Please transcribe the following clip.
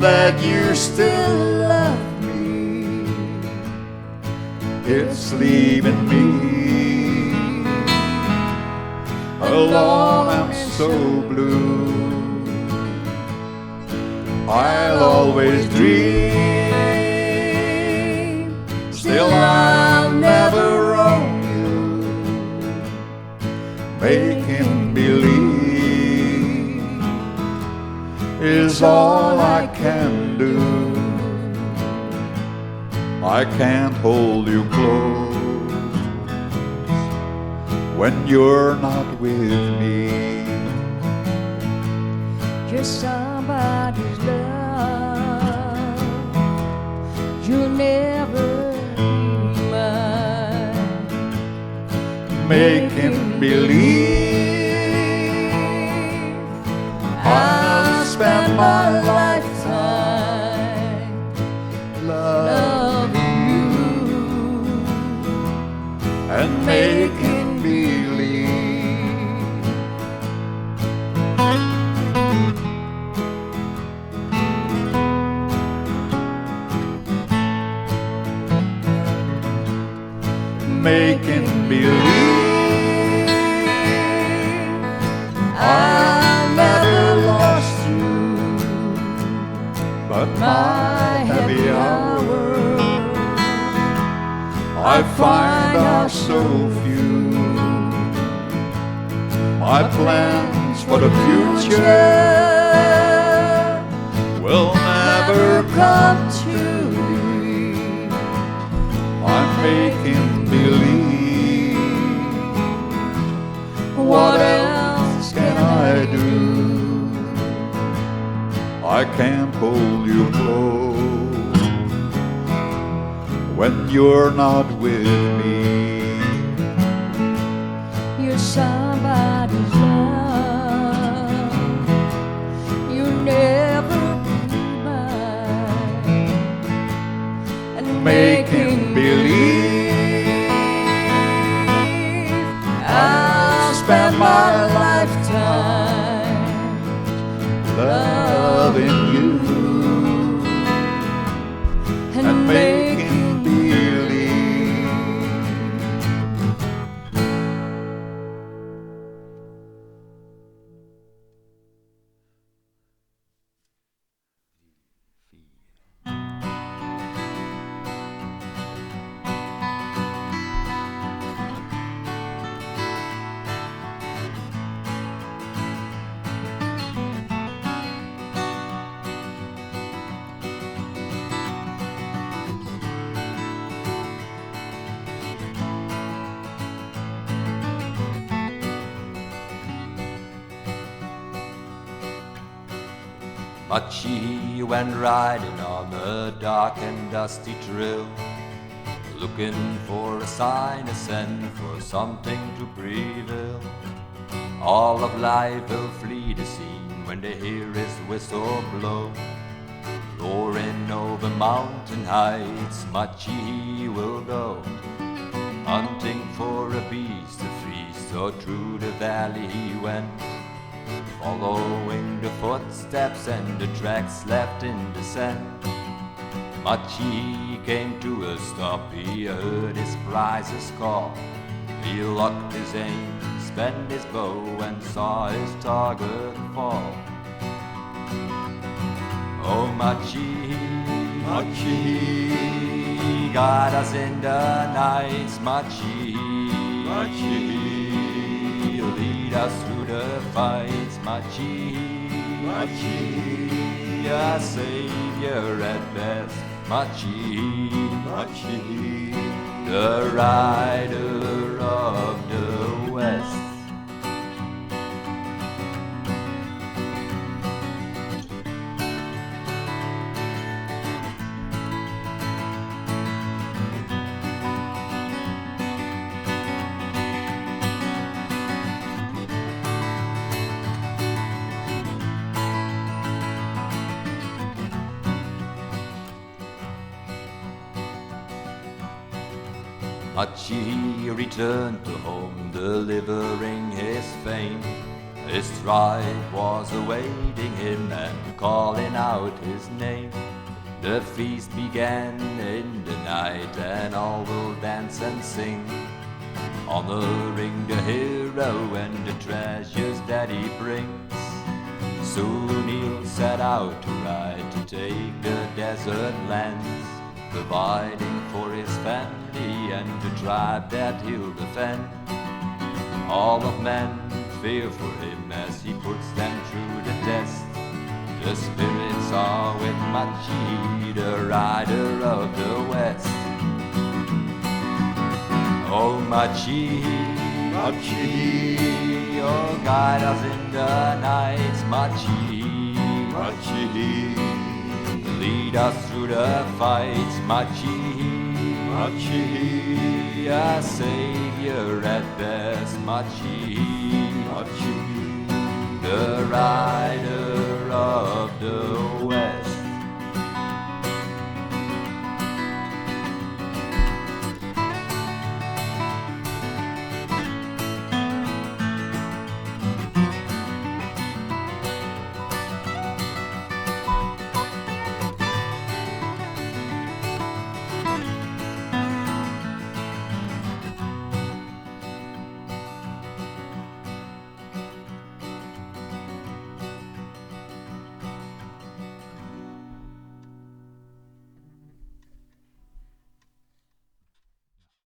that you still love me. It's leaving me alone and so blue. I'll always dream, still I'll never own you. Making believe is all I can do. I can't hold you close when you're not with me. You're somebody's love, you'll never be mine. Making believe I'll spend my lifetime loving you and making believe. Making believe I never lost you, but my heavy hours I find are so few. My plans for the future will never come to me. I'm making believe. What else can I do? I can't hold you close when you're not with me. You're somebody's love, you'll never be mine. And Making believe I'll spend my lifetime loving you and making believe. Machi went riding on the dark and dusty trail, looking for a sign, a scent, for something to prevail. All of life will flee the scene when they hear his whistle blow. Roaring over mountain heights, Machi will go, hunting for a beast to feast. So through the valley he went, following the footsteps and the tracks left in the sand. Machi came to a stop, he heard his prizes call. He locked his aim, spent his bow, and saw his target fall. Oh Machi, Machi, guide us in the nights. Machi, Machi, lead us through the fights. Machi, Machi, a savior at best. Machi, Machi, the rider of the West. Machi returned to home, delivering his fame. His tribe was awaiting him and calling out his name. The feast began in the night and all will dance and sing, honoring the hero and the treasures that he brings. Soon he'll set out to ride to take the desert lands, providing for his family and the tribe that he'll defend. All of men fear for him as he puts them through the test. The spirits are with Machi, the rider of the West. Oh Machi, Machi, oh guide us in the night, Machi, Machi, lead us through the fight, Machi, Machi, a savior at best, Machi, Machi.